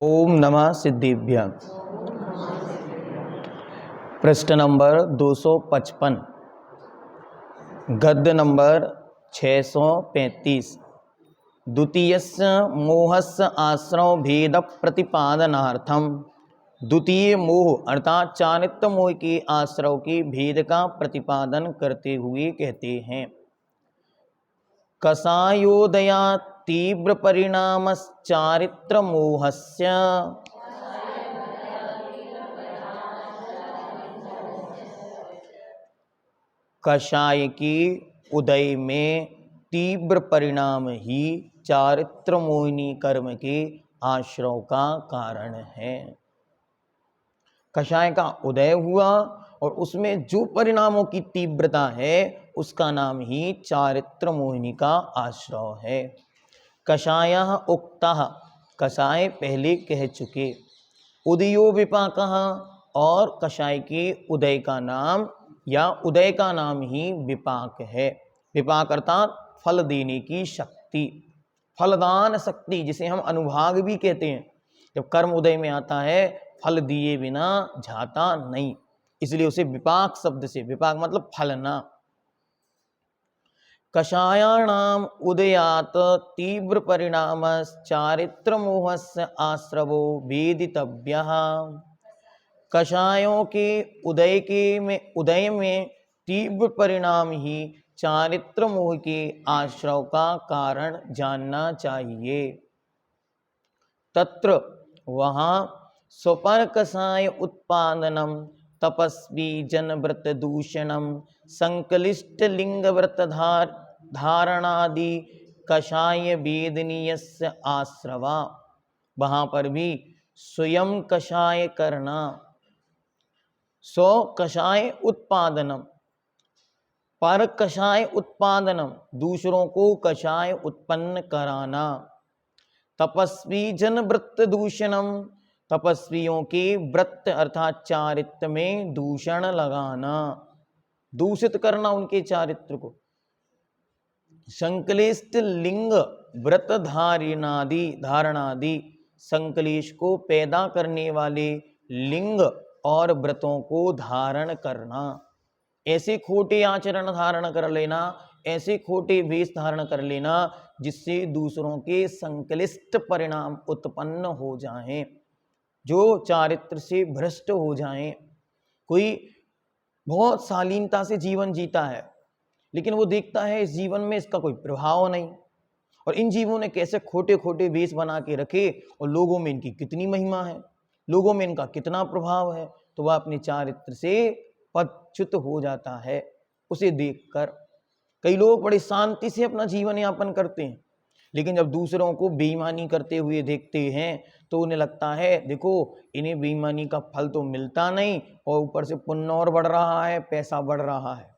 ओम नमः सिद्धिभ्य। पृष्ठ नंबर 255, गद्य नंबर 635। द्वितीयस्य मोहस्य आश्रव भेद प्रतिपादनार्थम। द्वितीय मोह अर्थात चारित्र मोह के आश्रव के भेद का प्रतिपादन करते हुए कहते हैं, कषायोदया तीव्र परिणामश्चारित्र मोहस्य। कषाय के उदय में तीव्र परिणाम ही चारित्र मोहिनी कर्म के आश्रव का कारण है। कषाय का उदय हुआ और उसमें जो परिणामों की तीव्रता है उसका नाम ही चारित्र मोहिनी का आश्रव है। कषायः उक्तः, कषाय पहले कह चुके। उदयो विपाकः, और कषाय के उदय का नाम या उदय का नाम ही विपाक है। विपाक अर्थात फल देने की शक्ति, फलदान शक्ति, जिसे हम अनुभाग भी कहते हैं। जब कर्म उदय में आता है फल दिए बिना जाता नहीं, इसलिए उसे विपाक शब्द से, विपाक मतलब फलना। कषायाणाम उदयात तीव्र परिणाम चारित्र मोहस्य आश्रवो वेदितव्यः। कषायों के उदय में तीव्र परिणाम ही चारित्र मोह के आश्रव का कारण जानना चाहिए। तत्र वहाँ स्वपर कषाय उत्पादनम तपस्वी जन व्रत दूषणम संकलिष्ट लिंग व्रत धारणादि कषाय वेदनीयस्य आश्रवा। वहाँ पर भी स्वयं कषाय करना, स्व कषाय उत्पादनम, पर कषाय उत्पादनम, दूसरों को कषाय उत्पन्न कराना। तपस्वी जन व्रत दूषणम, तपस्वियों के व्रत अर्थात चारित्र में दूषण लगाना, दूषित करना उनके चारित्र को। संकलिष्ट लिंग व्रत धारणादि, संकलेश को पैदा करने वाले लिंग और व्रतों को धारण करना। ऐसे खोटे आचरण धारण कर लेना, ऐसे खोटे वेश धारण कर लेना जिससे दूसरों के संकलिष्ट परिणाम उत्पन्न हो जाएं, जो चारित्र से भ्रष्ट हो जाएं। कोई बहुत शालीनता से जीवन जीता है लेकिन वो देखता है इस जीवन में इसका कोई प्रभाव नहीं, और इन जीवों ने कैसे खोटे खोटे वेश बना के रखे और लोगों में इनकी कितनी महिमा है, लोगों में इनका कितना प्रभाव है, तो वह अपने चारित्र से पदच्युत हो जाता है। उसे देखकर कई लोग बड़ी शांति से अपना जीवन यापन करते हैं, लेकिन जब दूसरों को बेईमानी करते हुए देखते हैं तो उन्हें लगता है देखो इन्हें बेईमानी का फल तो मिलता नहीं और ऊपर से पुण्य और बढ़ रहा है, पैसा बढ़ रहा है,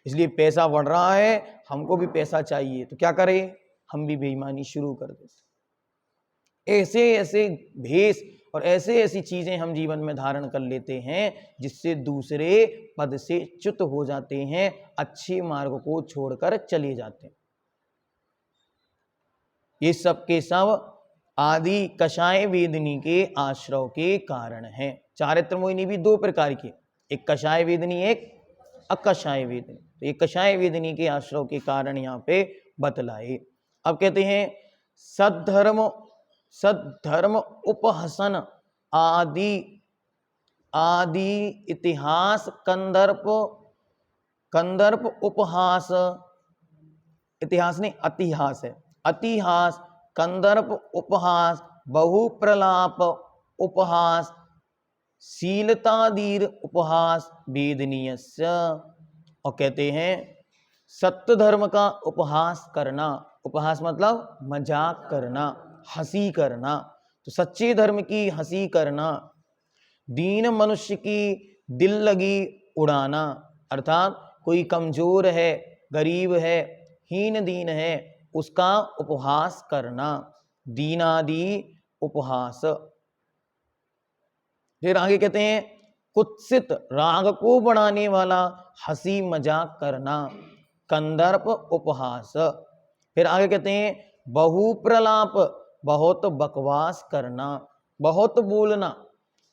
इसलिए पैसा बढ़ रहा है, हमको भी पैसा चाहिए, तो क्या करें, हम भी बेईमानी शुरू कर देते। ऐसे ऐसे भेष और ऐसे ऐसी चीजें हम जीवन में धारण कर लेते हैं जिससे दूसरे पद से च्युत हो जाते हैं, अच्छे मार्ग को छोड़कर चले जाते हैं। ये सब के सब आदि कषाय वेदनी के आश्रव के कारण हैं। चारित्र मोहिनी भी दो प्रकार की, एक कषाय वेदनी, एक अकषाय वेदनी। तो ये कषाय वेदनी के आश्रव के कारण यहाँ पे बतलाए। अब कहते हैं सद्धर्म उपहसन आदि इतिहास कंदर्प उपहास, इतिहास नहीं अतिहास है, अतिहास कंदर्प उपहास बहुप्रलाप उपहास शीलतादीर उपहास वेदनीयस्य। और कहते हैं सत्य धर्म का उपहास करना, उपहास मतलब मजाक करना, हंसी करना, तो सच्चे धर्म की हंसी करना। दीन मनुष्य की दिल लगी उड़ाना, अर्थात कोई कमजोर है, गरीब है, हीन दीन है, उसका उपहास करना, दीनादि उपहास। फिर आगे कहते हैं कुत्सित राग को बढ़ाने वाला हंसी मजाक करना, कंदर्प उपहास। फिर आगे कहते हैं बहुप्रलाप, बहुत बकवास करना, बहुत बोलना,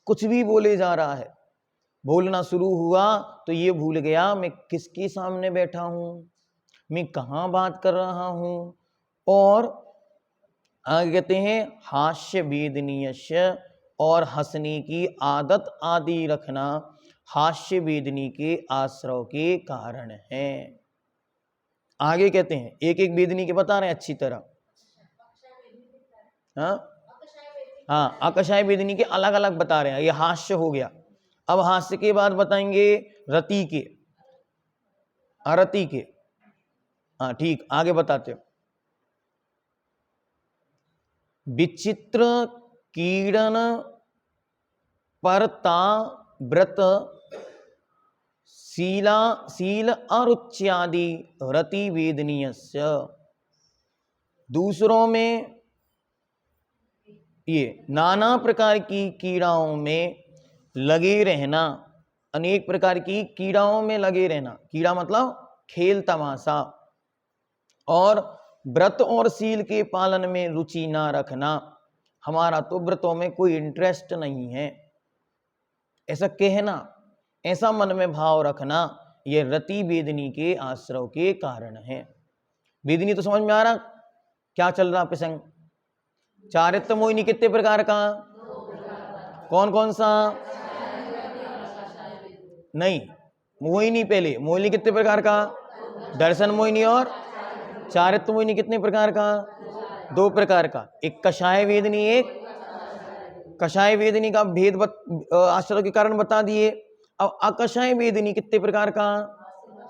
कुछ भी बोले जा रहा है, बोलना शुरू हुआ तो ये भूल गया मैं किसके सामने बैठा हूं, मैं कहाँ बात कर रहा हूं। और आगे कहते हैं हास्य वेदनीयस्य, और हंसने की आदत आदि रखना हास्य वेदनी के आश्रव के कारण है। आगे कहते हैं एक एक वेदनी के बता रहे हैं अच्छी तरह। हाँ अकषाय वेदनी के अलग अलग बता रहे हैं, ये हास्य हो गया। अब हास्य के बाद बताएंगे रति के, अरति के। हाँ ठीक, आगे बताते हो। विचित्र कीड़न परता व्रत शील अरुच्यादि रति वेदनीयस्य। दूसरों में ये नाना प्रकार की कीड़ाओं में लगे रहना, अनेक प्रकार की कीड़ाओं में लगे रहना, कीड़ा मतलब खेल तमाशा, और व्रत और शील के पालन में रुचि ना रखना, हमारा तो व्रतों में कोई इंटरेस्ट नहीं है, ऐसा कहना, ऐसा मन में भाव रखना, यह रति वेदनी के आश्रव के कारण है। वेदनी तो समझ में आ रहा क्या चल रहा प्रसंग। चारित्र मोहिनी कितने प्रकार का, कौन कौन सा, नहीं मोहिनी पहले, मोहिनी कितने प्रकार का, दर्शन मोहिनी और चारित्र मोहिनी कितने प्रकार का, 2 प्रकार का, एक कषाय वेदनी, एक कषाय वेदनी का भेद आश्रय के कारण बता दिए। अब अकषाय वेदनी कितने प्रकार का,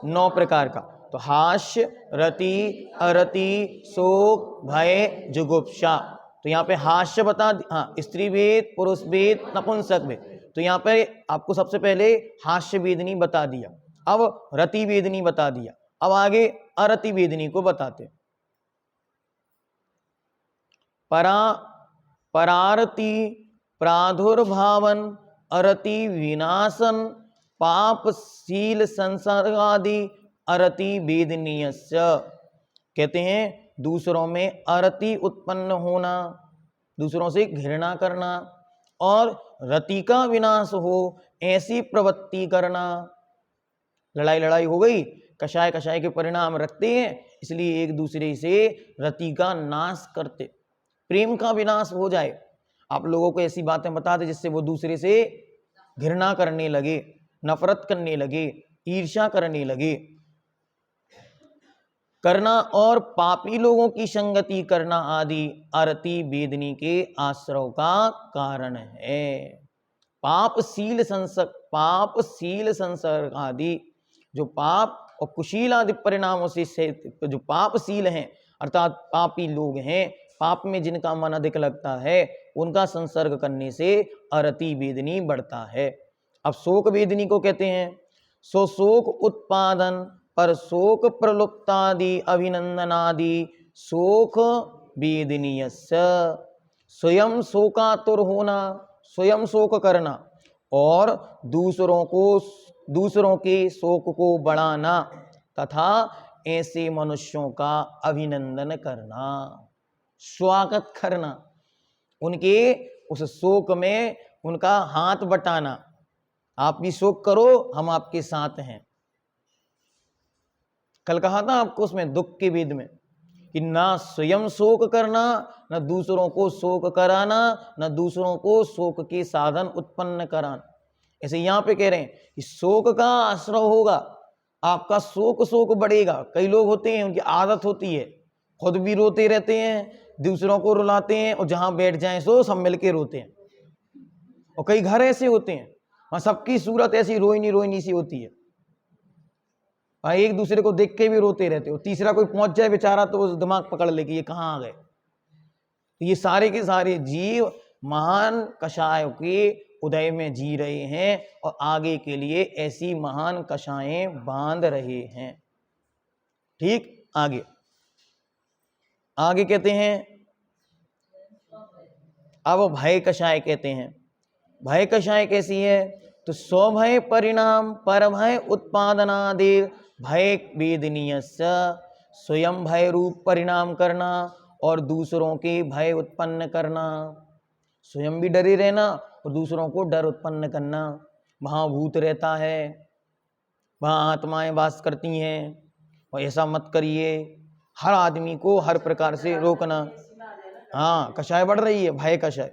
9 प्रकार का। तो हास्य, रति, अरति, शोक, भय, जुगुप्सा। तो यहाँ पे हास्य बता, हाँ स्त्री वेद, पुरुष वेद, नपुंसक वेद। तो यहाँ पे आपको सबसे पहले हास्य वेदनी बता दिया, अब रति वेदनी बता दिया, अब आगे अरति वेदनी को बताते। परारति प्रादुर्भावन अरति विनाशन पापशील संसर्गादि अरति वेदनीयस्य। कहते हैं दूसरों में अरति उत्पन्न होना, दूसरों से घृणा करना, और रति का विनाश हो ऐसी प्रवृत्ति करना। लड़ाई हो गई, कषाय कषाय के परिणाम रखते हैं, इसलिए एक दूसरे से रति का नाश करते, प्रेम का विनाश हो जाए। आप लोगों को ऐसी बातें बता दे जिससे वो दूसरे से घृणा करने लगे, नफरत करने लगे, ईर्ष्या करने लगे करना, और पापी लोगों की संगति करना आदि अरति वेदनी के आश्रव का कारण है। पापशील संसर्ग आदि, जो पाप और कुशील आदि परिणामों से जो पापशील हैं अर्थात पापी लोग हैं, पाप में जिनका मन अधिक लगता है, उनका संसर्ग करने से अरति वेदनी बढ़ता है। अब शोक वेदनी को कहते हैं सो शोक उत्पादन पर शोक प्रलुप्तादि अभिनंदनादि शोक वेदनीयस्य। स्वयं शोकातुर होना, स्वयं शोक करना, और दूसरों के शोक को बढ़ाना, तथा ऐसे मनुष्यों का अभिनंदन करना, स्वागत करना, उनके उस शोक में उनका हाथ बटाना। आप भी शोक करो, हम आपके साथ हैं। कल कहा था आपको उसमें दुख के वेद में कि ना स्वयं शोक करना, न दूसरों को शोक कराना, न दूसरों को शोक के साधन उत्पन्न कराना। ऐसे यहाँ पे कह रहे हैं कि शोक का आश्रय होगा, आपका शोक बढ़ेगा। कई लोग होते हैं, उनकी आदत होती है, खुद भी रोते रहते हैं, दूसरों को रुलाते हैं, और जहां बैठ जाएं सो सब मिलके रोते हैं। और कई घर ऐसे होते हैं वहां सबकी सूरत ऐसी रोहिणी सी होती है, भाई एक दूसरे को देख के भी रोते रहते हो, तीसरा कोई पहुंच जाए बेचारा तो वो दिमाग पकड़ ले कि ये कहाँ आ गए। ये सारे के सारे जीव महान कषायों के उदय में जी रहे हैं, और आगे के लिए ऐसी महान कषायें बांध रहे हैं। ठीक, आगे कहते हैं, अब भय कषाय कहते हैं। भय कषाय कैसी है, तो स्वभय परिणाम पर भय उत्पादनादि भय वेदनीयस्य। स्वयं भय रूप परिणाम करना और दूसरों के भय उत्पन्न करना। स्वयं भी डरे रहना और दूसरों को डर उत्पन्न करना। वहाँ भूत रहता है, वहाँ आत्माएं वास करती हैं, और ऐसा मत करिए। हर आदमी को हर प्रकार से रोकना। हाँ, कषाय बढ़ रही है, भय कषाय।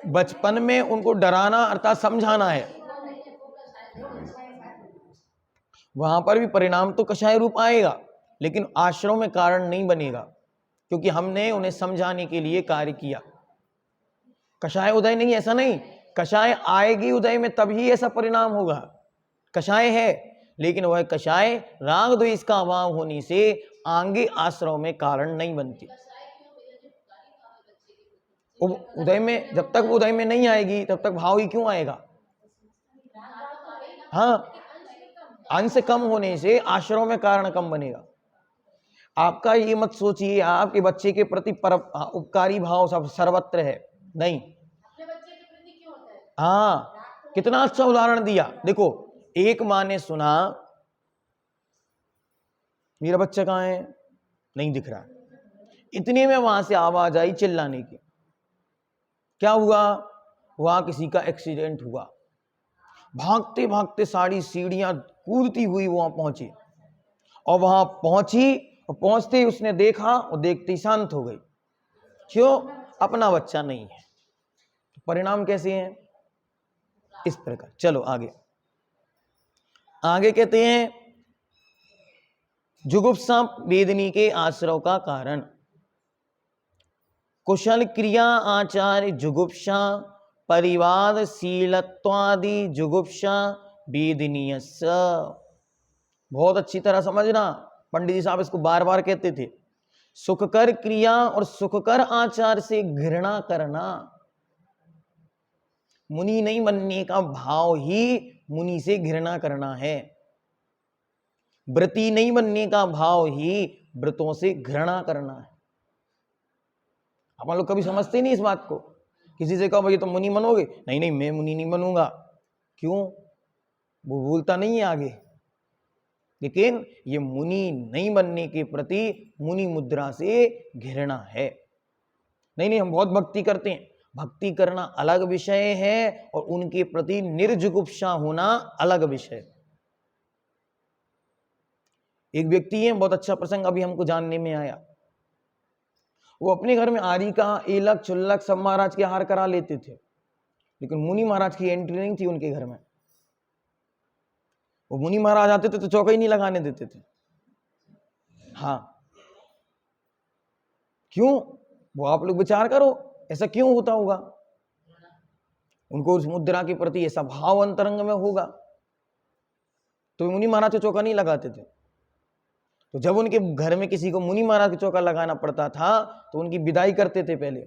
बचपन में उनको डराना अर्थात समझाना है। वहां पर भी परिणाम तो कषाय रूप आएगा, लेकिन आश्रम में कारण नहीं बनेगा, क्योंकि हमने उन्हें समझाने के लिए कार्य किया। कषाय उदय नहीं, ऐसा नहीं, कषाय आएगी उदय में तभी ऐसा परिणाम होगा। कषाय है, लेकिन वह कषाय राग द्वेष का अभाव होने से आगे आश्रम में कारण नहीं बनती। उदय में, जब तक उदय में नहीं आएगी तब तक भाव ही क्यों आएगा? हाँ, अंश कम होने से आश्रम में कारण कम बनेगा। आपका ये मत सोचिए आपके बच्चे के प्रति उपकारी भाव सब सर्वत्र है, नहीं। हाँ, कितना अच्छा उदाहरण दिया। देखो, एक माँ ने सुना मेरा बच्चा कहाँ है, नहीं दिख रहा। इतने में वहां से आवाज आई चिल्लाने की। क्या हुआ? वहां किसी का एक्सीडेंट हुआ। भागते भागते सारी सीढ़ियां कूदती हुई वहां पहुंची, और वहां पहुंची और पहुंचते ही उसने देखा और देखते ही शांत हो गई। क्यों? अपना बच्चा नहीं है। परिणाम कैसे हैं? इस प्रकार। चलो आगे आगे कहते हैं जुगुप्सा वेदनी के आश्रव का कारण। कुशल क्रिया आचार्य जुगुप्सा परिवाद शीलत्वादि जुगुप्सा वेदनीय। बहुत अच्छी तरह समझना, पंडित जी साहब इसको बार बार कहते थे। सुखकर क्रिया और सुखकर आचार से घृणा करना। मुनि नहीं बनने का भाव ही मुनि से घृणा करना है। व्रती नहीं बनने का भाव ही व्रतों से घृणा करना है। अपन लोग कभी समझते नहीं इस बात को। किसी से कहो भाई तुम मुनि बनोगे, नहीं नहीं मैं मुनि नहीं बनूंगा। क्यों? वो बोलता नहीं है आगे, लेकिन ये मुनि नहीं बनने के प्रति मुनि मुद्रा से घृणा है। नहीं नहीं हम बहुत भक्ति करते हैं, भक्ति करना अलग विषय है और उनके प्रति निर्जुगुप्सा होना अलग विषय। एक व्यक्ति है, बहुत अच्छा प्रसंग अभी हमको जानने में आया। वो अपने घर में आरी का एलक चुल्लक सब महाराज के हार करा लेते थे, लेकिन मुनि महाराज की एंट्री नहीं थी उनके घर में। वो मुनि महाराज आते थे तो चौका ही नहीं लगाने देते थे। हाँ, क्यों? वो आप लोग विचार करो, ऐसा क्यों होता होगा? उनको उस मुद्रा के प्रति ऐसा भाव अंतरंग में होगा, तो मुनि महाराज को चौका नहीं लगाते थे। तो जब उनके घर में किसी को मुनि महाराज का चौका लगाना पड़ता था तो उनकी विदाई करते थे। पहले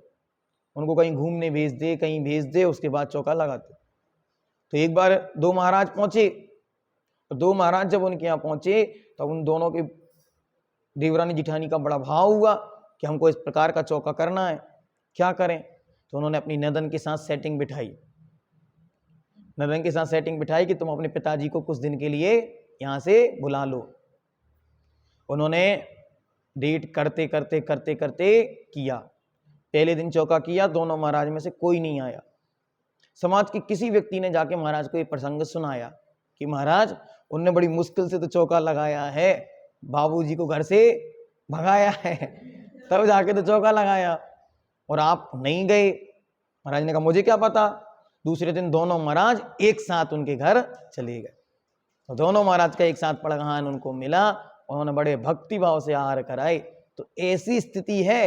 उनको कहीं घूमने भेज दे, कहीं भेज दे, उसके बाद चौका लगाते। तो एक बार दो महाराज पहुंचे, तो दो महाराज जब उनके यहाँ पहुंचे तो उन दोनों के देवरानी जिठानी का बड़ा भाव हुआ कि हमको इस प्रकार का चौका करना है, क्या करें? तो उन्होंने अपनी नदन के साथ सेटिंग बिठाई। नदन के साथ सेटिंग बिठाई कि तुम अपने पिताजी को कुछ दिन के लिए यहाँ से बुला लो। उन्होंने डेट करते करते करते करते किया। पहले दिन चौका किया, दोनों महाराज में से कोई नहीं आया। समाज के किसी व्यक्ति ने जाके महाराज को ये प्रसंग सुनाया कि महाराज उनने बड़ी मुश्किल से तो चौका लगाया है, बाबूजी को घर से भगाया है, तब जाके तो चौका लगाया और आप नहीं गए। महाराज ने कहा मुझे क्या पता। दूसरे दिन दोनों महाराज एक साथ उनके घर चले गए। तो दोनों महाराज का एक साथ पड़गान उनको मिला, उन्होंने बड़े भक्ति भाव से आहार कराए। तो ऐसी स्थिति है,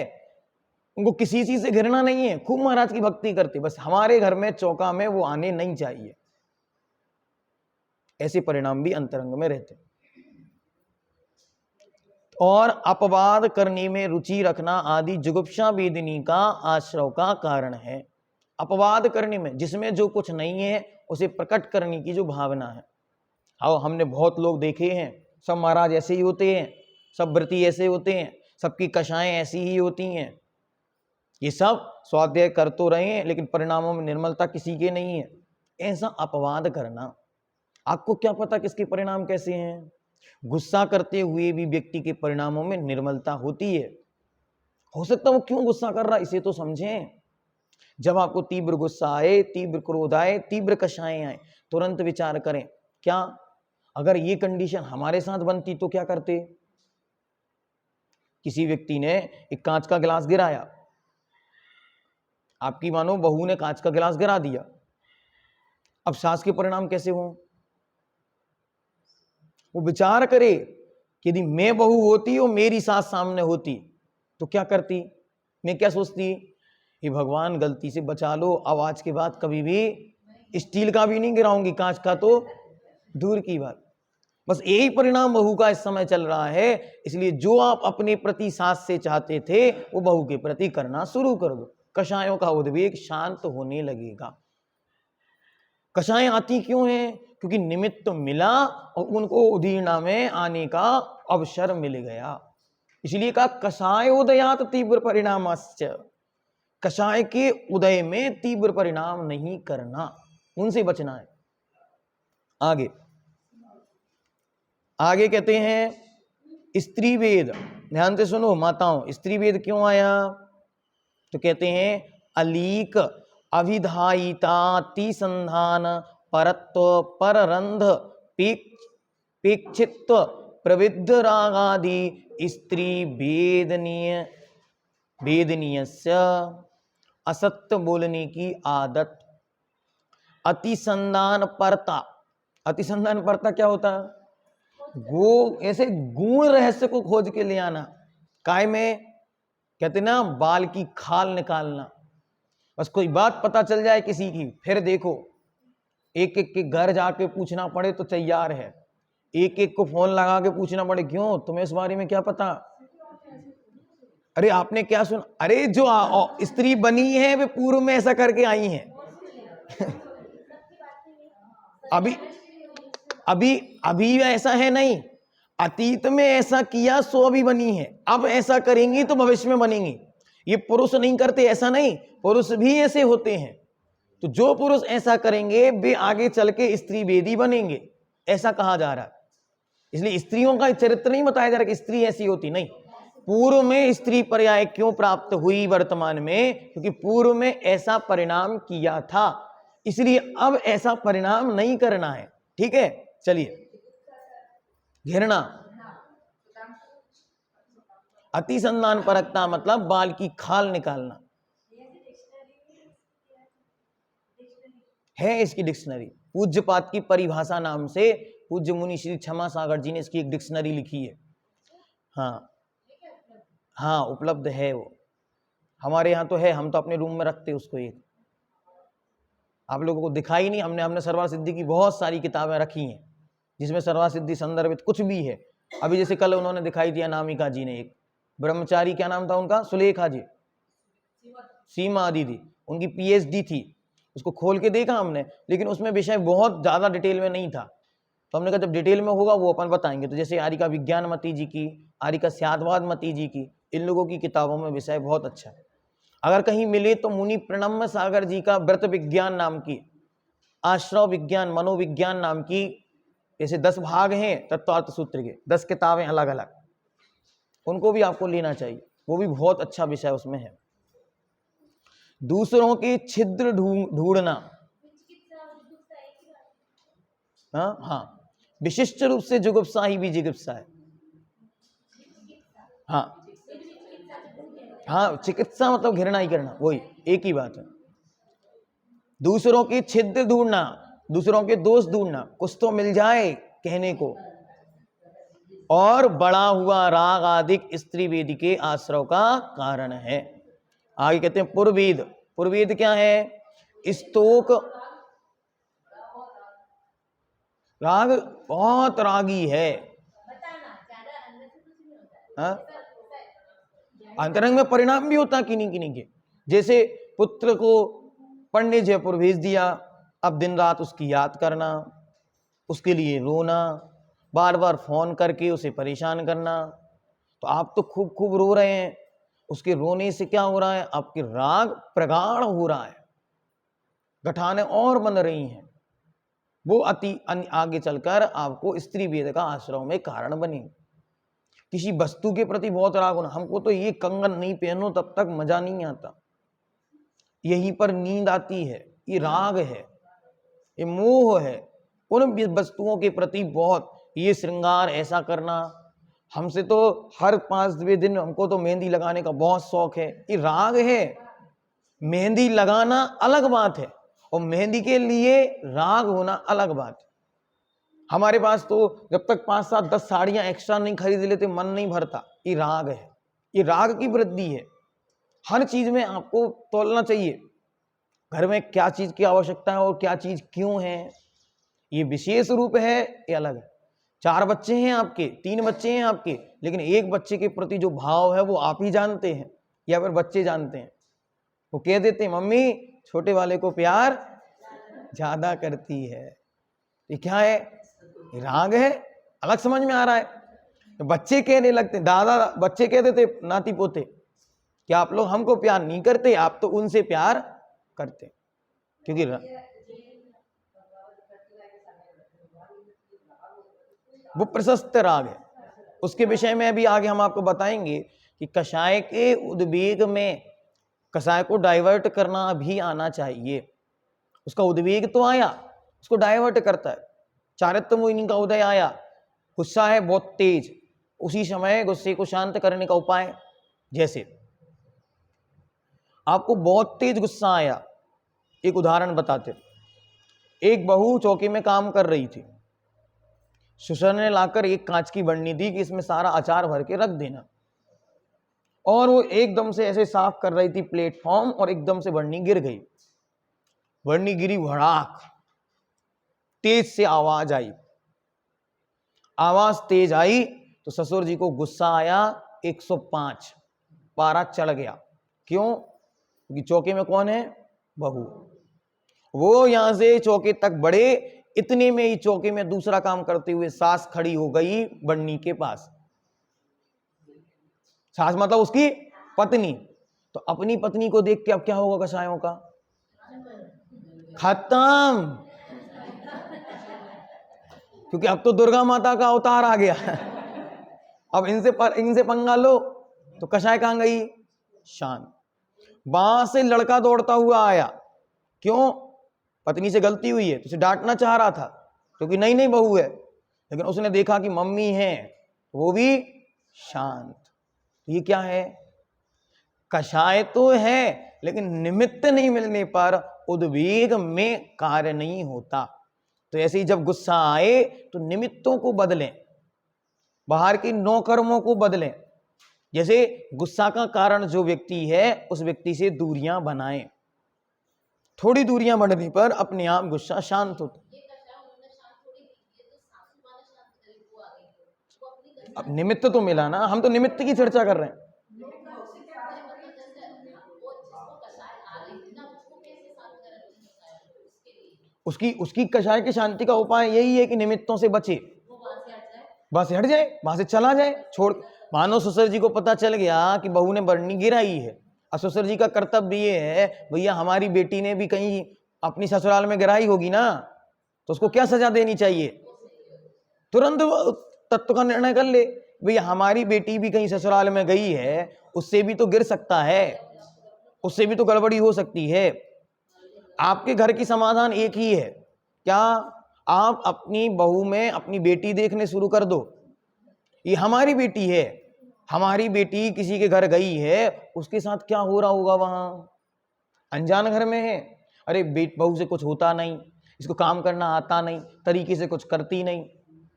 उनको किसी चीज से घृणा नहीं है, खूब महाराज की भक्ति करते, बस हमारे घर में चौका में वो आने नहीं चाहिए। ऐसे परिणाम भी अंतरंग में रहते। और अपवाद करने में रुचि रखना आदि जुगुप्सा वेदिनी का आश्रव का कारण है। अपवाद करने में, जिसमें जो कुछ नहीं है उसे प्रकट करने की जो भावना है। आओ, हमने बहुत लोग देखे हैं, सब महाराज ऐसे ही होते हैं, सब व्रती ऐसे होते हैं, सबकी कषाएं ऐसी ही होती हैं। ये सब स्वाध्याय कर तो रहे हैं लेकिन परिणामों में निर्मलता किसी के नहीं है, ऐसा अपवाद करना। आपको क्या पता किसके परिणाम कैसे हैं? गुस्सा करते हुए भी व्यक्ति के परिणामों में निर्मलता होती है, हो सकता है वो क्यों गुस्सा कर रहा है, इसे तो समझें। जब आपको तीव्र गुस्सा आए, तीव्र क्रोध आए, तीव्र कषाएं आए, तुरंत विचार करें, क्या अगर ये कंडीशन हमारे साथ बनती तो क्या करते। किसी व्यक्ति ने एक कांच का गिलास गिराया, आपकी मानो बहू ने कांच का गिलास गिरा दिया, अब सास के परिणाम कैसे हों। वो विचार करे कि यदि मैं बहू होती और मेरी सास सामने होती तो क्या करती, मैं क्या सोचती, ये भगवान गलती से बचा लो, अब आज के बाद कभी भी स्टील का भी नहीं गिराऊंगी, कांच का तो दूर की बात। बस यही परिणाम बहू का इस समय चल रहा है। इसलिए जो आप अपने प्रति सास से चाहते थे वो बहू के प्रति करना शुरू कर दो, कषायों का उद्वेग शांत होने लगेगा। कषाएं आती क्यों हैं, क्योंकि निमित्त मिला और उनको उदीर्णा में आने का अवसर मिल गया। इसलिए कहा कषाय उदयात तीव्र परिणामस्य, कषाय के उदय में तीव्र परिणाम नहीं करना, उनसे बचना है। आगे आगे कहते हैं स्त्री वेद, ध्यान से सुनो माताओं, स्त्री वेद क्यों आया, तो कहते हैं अलीक अविधायिताति संधान परत्व पररंध पेक्षित्व प्रविद्ध रागादि स्त्री वेदनीय वेदनीयस्य असत्य बोलने की आदत। अतिसंधान परता, अतिसंधान परता क्या होता है, ऐसे गूढ़ रहस्य को खोज के ले आना। काय में कहते ना बाल की खाल निकालना, बस कोई बात पता चल जाए किसी की, फिर देखो एक एक के घर जाके पूछना पड़े तो तैयार है, एक एक को फोन लगा के पूछना पड़े, क्यों तुम्हें इस बारे में क्या पता, अरे आपने क्या सुना, अरे जो स्त्री बनी है वे पूर्व में ऐसा करके आई हैं अभी अभी अभी ऐसा है नहीं, अतीत में ऐसा किया सो अभी बनी है, अब ऐसा करेंगी तो भविष्य में बनेंगी। ये पुरुष नहीं करते ऐसा नहीं, पुरुष भी ऐसे होते हैं। तो जो पुरुष ऐसा करेंगे वे आगे चल के स्त्री वेदी बनेंगे, ऐसा कहा जा रहा है। इसलिए स्त्रियों का चरित्र नहीं बताया जा रहा कि स्त्री ऐसी होती, नहीं, पूर्व में स्त्री पर्याय क्यों प्राप्त हुई वर्तमान में, क्योंकि पूर्व में ऐसा परिणाम किया था, इसलिए अब ऐसा परिणाम नहीं करना है। ठीक है, चलिए घृणा, अतिसंधान परखता मतलब बाल की खाल निकालना है, इसकी डिक्शनरी पूज्यपात की परिभाषा नाम से पूज्य मुनि श्री क्षमा सागर जी ने इसकी एक डिक्शनरी लिखी है। हाँ हाँ उपलब्ध है, वो हमारे यहाँ तो है, हम तो अपने रूम में रखते उसको, एक आप लोगों को दिखाई नहीं, हमने सरवार सिद्धि की बहुत सारी किताबें रखी हैं जिसमें सरवार सिद्धि संदर्भित कुछ भी है। अभी जैसे कल उन्होंने दिखाई दिया नामिका जी ने, एक ब्रह्मचारी, क्या नाम था उनका, सुलेखा जी, सीमा दीदी, उनकी पीएचडी थी, उसको खोल के देखा हमने, लेकिन उसमें विषय बहुत ज्यादा डिटेल में नहीं था, तो हमने कहा जब डिटेल में होगा वो अपन बताएंगे। तो जैसे आरिका विज्ञान मती जी की, आरिका स्यादवाद मती जी की, इन लोगों की किताबों में विषय बहुत अच्छा है। अगर कहीं मिले तो मुनि प्रणम्य सागर जी का व्रत विज्ञान नाम की, आश्रव विज्ञान, मनोविज्ञान नाम की, ऐसे 10 भाग हैं तत्वार्थ सूत्र के, 10 किताबें अलग अलग, उनको भी आपको लेना चाहिए, वो भी बहुत अच्छा विषय उसमें है। दूसरों के छिद्र ढूंढना, हाँ विशिष्ट रूप से जुगुप्सा ही भी जिगुप्सा है। हाँ हाँ चिकित्सा मतलब घृणा ही करना, वही एक ही बात है। दूसरों की छिद्र ढूंढना, दूसरों के दोष ढूंढना, कुछ तो मिल जाए कहने को, और बड़ा हुआ राग आदि स्त्री वेद के आश्रव का कारण है। आगे कहते हैं पुरवेद, पुरवेद क्या है, स्तोक, राग बहुत रागी है, अंतरंग में परिणाम भी होता किन्हीं किन्हीं के, जैसे पुत्र को पढ़ने जयपुर भेज दिया, अब दिन रात उसकी याद करना, उसके लिए रोना, बार बार फोन करके उसे परेशान करना, तो आप तो खूब खूब रो रहे हैं, उसके रोने से क्या हो रहा है, आपके राग प्रगाढ़ हो रहा है, गठाने और बन रही हैं, वो अति आगे चलकर आपको स्त्री वेद का आश्रव में कारण बने। किसी वस्तु के प्रति बहुत राग होना, हमको तो ये कंगन नहीं पहनो तब तक मजा नहीं आता, यहीं पर नींद आती है, ये राग है, ये मोह है उन वस्तुओं के प्रति बहुत, ये श्रृंगार ऐसा करना। हमसे तो हर 5वें दिन हमको तो मेहंदी लगाने का बहुत शौक है, ये राग है। मेहंदी लगाना अलग बात है और मेहंदी के लिए राग होना अलग बात है। हमारे पास तो जब तक 5, 7, 10 साड़ियां एक्स्ट्रा नहीं खरीद लेते मन नहीं भरता, ये राग है, ये राग की वृद्धि है। हर चीज में आपको तोलना चाहिए, घर में क्या चीज की आवश्यकता है और क्या चीज क्यों है, ये विशेष रूप है, ये अलग है। 4 बच्चे हैं आपके, 3 बच्चे हैं आपके, लेकिन एक बच्चे के प्रति जो भाव है वो आप ही जानते हैं या फिर बच्चे जानते हैं। वो कह देते हैं मम्मी छोटे वाले को प्यार ज्यादा करती है, ये क्या है, ये राग है। अलग समझ में आ रहा है। बच्चे कहने लगते, दादा बच्चे कहते थे नाती पोते कि आप लोग हमको प्यार नहीं करते, आप तो उनसे प्यार करते, क्योंकि वो प्रशस्त राग है। उसके विषय में अभी आगे हम आपको बताएंगे कि कषाय के उद्वेग में कषाय को डाइवर्ट करना भी आना चाहिए। उसका उद्वेग तो आया, उसको डाइवर्ट करता है। चारित्र मोहिनी का उदय आया, गुस्सा है बहुत तेज, उसी समय गुस्से को शांत करने का उपाय, जैसे आपको बहुत तेज गुस्सा आया, एक उदाहरण बताते। एक बहू चौकी में काम कर रही थी, ससुर ने लाकर एक कांच की बरनी दी कि इसमें सारा अचार भर के रख देना, और वो एकदम से ऐसे साफ कर रही थी प्लेटफॉर्म और एकदम से बरनी गिर गई। बरनी गिरी, भड़ाक, तेज से आवाज आई। आवाज तेज आई तो ससुर जी को गुस्सा आया, 105 पारा चढ़ गया। क्यों? क्योंकि चौके में कौन है? बहू। वो यहां से चौके तक बढ़े, इतने में ही चौके में दूसरा काम करते हुए सास खड़ी हो गई बन्नी के पास। सास मतलब उसकी पत्नी। तो अपनी पत्नी को देख के अब क्या होगा कसायों का? खत्म, क्योंकि अब तो दुर्गा माता का अवतार आ गया। अब इनसे पंगा लो तो कसाय कहां गई? शांत। वहां से लड़का दौड़ता हुआ आया। क्यों? पत्नी से गलती हुई है तो उसे डांटना चाह रहा था, क्योंकि नई नई बहू है, लेकिन उसने देखा कि मम्मी है, वो भी शांत। ये क्या है? कषाय तो है, लेकिन निमित्त नहीं मिलने पर उद्वेग में कार्य नहीं होता। तो ऐसे ही जब गुस्सा आए तो निमित्तों को बदलें, बाहर की 9 कर्मों को बदलें। जैसे गुस्सा का कारण जो व्यक्ति है उस व्यक्ति से दूरियां बनाएं, थोड़ी दूरियां बढ़ने पर अपने आप गुस्सा शांत होता। अब निमित्त तो मिला ना, हम तो निमित्त की चर्चा कर रहे हैं। उसकी कषाय की शांति का उपाय यही है कि निमित्तों से बचे, बस हट जाए, वहां से चला जाए, छोड़। मानो ससुर जी को पता चल गया कि बहू ने बरनी गिराई है, और ससुर जी का कर्तव्य ये है, भैया हमारी बेटी ने भी कहीं अपनी ससुराल में गिराई होगी ना, तो उसको क्या सजा देनी चाहिए? तुरंत तत्व का निर्णय कर ले, भैया हमारी बेटी भी कहीं ससुराल में गई है, उससे भी तो गिर सकता है, उससे भी तो गड़बड़ी हो सकती है। आपके घर की समाधान एक ही है, क्या? आप अपनी बहू में अपनी बेटी देखने शुरू कर दो। ये हमारी बेटी है, हमारी बेटी किसी के घर गई है, उसके साथ क्या हो रहा होगा वहां? अनजान घर में है, अरे बहू से कुछ होता नहीं, इसको काम करना आता नहीं, तरीके से कुछ करती नहीं।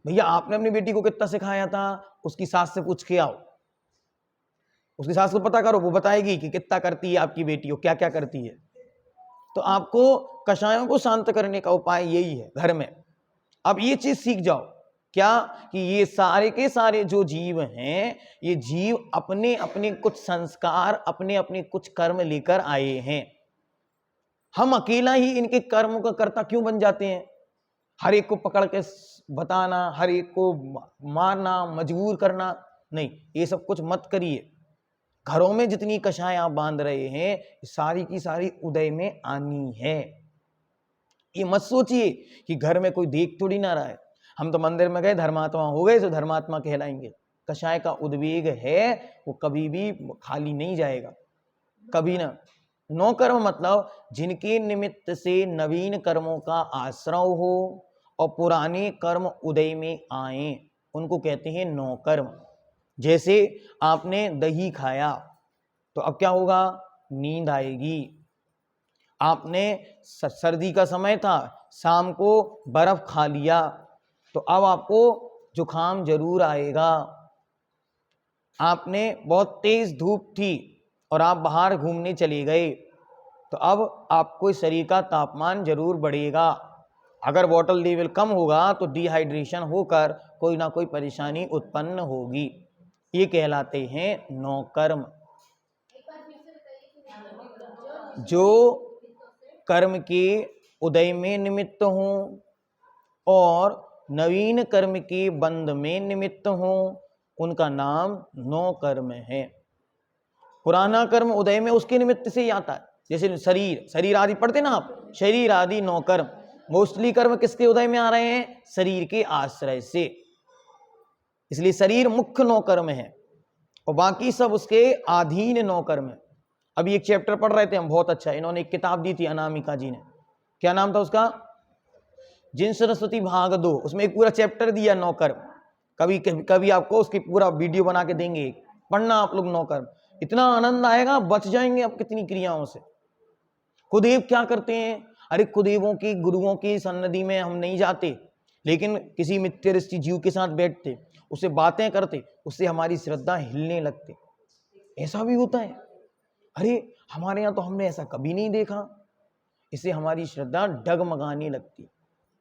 भैया आपने अपनी बेटी को कितना सिखाया था? उसकी सास से पूछ के आओ, उसकी सास को पता करो, वो बताएगी कि कितना करती है आपकी बेटी, वो क्या क्या करती है। तो आपको कषायों को शांत करने का उपाय यही है घर में। अब ये चीज सीख जाओ, क्या? कि ये सारे के सारे जो जीव हैं, ये जीव अपने अपने कुछ संस्कार, अपने अपने कुछ कर्म लेकर आए हैं। हम अकेला ही इनके कर्मों का कर्ता क्यों बन जाते हैं? हर एक को पकड़ के बताना, हर एक को मारना, मजबूर करना, नहीं, ये सब कुछ मत करिए। घरों में जितनी कषाय आप बांध रहे हैं, सारी की सारी उदय में आनी है। ये मत सोचिए कि घर में कोई देख थोड़ी ना रहा है, हम तो मंदिर में गए, धर्मात्मा हो गए तो धर्मात्मा कहलाएंगे। कषाय का उद्वेग है वो कभी भी खाली नहीं जाएगा, कभी ना। नौ कर्म मतलब जिनके निमित्त से नवीन कर्मों का आश्रय हो और पुराने कर्म उदय में आए, उनको कहते हैं नौ कर्म। जैसे आपने दही खाया तो अब क्या होगा, नींद आएगी। आपने सर्दी का समय था, शाम को बर्फ खा लिया तो अब आपको जुखाम जरूर आएगा। आपने बहुत तेज धूप थी और आप बाहर घूमने चले गए तो अब आपको शरीर का तापमान जरूर बढ़ेगा। अगर वाटर लेवल कम होगा तो डिहाइड्रेशन होकर कोई ना कोई परेशानी उत्पन्न होगी। ये कहलाते हैं नौ कर्म। जो कर्म के उदय में निमित्त हों और नवीन कर्म के बंध में निमित्त हों, उनका नाम नौ कर्म है। पुराना कर्म उदय में उसके निमित्त से ही आता है, जैसे शरीर आदि पढ़ते ना आप, शरीर आदि नौ कर्म। मोस्टली कर्म किसके उदय में आ रहे हैं, शरीर के आश्रय से, इसलिए शरीर मुख्य नौ कर्म है और बाकी सब उसके अधीन नौ कर्म है। अभी एक चैप्टर पढ़ रहे थे हम, बहुत अच्छा, इन्होंने एक किताब दी थी अनामिका जी ने, क्या नाम था उसका, जिन सरस्वती भाग 2, उसमें एक पूरा चैप्टर दिया नौ कर्म। कभी आपको उसकी पूरा वीडियो बना के देंगे, पढ़ना आप लोग नौ कर्म, इतना आनंद आएगा, बच जाएंगे आप कितनी क्रियाओं से। कुदेव क्या करते हैं, अरे कुदेवों की गुरुओं की सन्निधि में हम नहीं जाते, लेकिन किसी मित्र ऋषि जीव के साथ बैठते, उससे बातें करते, उससे हमारी श्रद्धा हिलने लगती। ऐसा भी होता है, अरे हमारे यहाँ तो हमने ऐसा कभी नहीं देखा, इससे हमारी श्रद्धा डगमगाने लगती,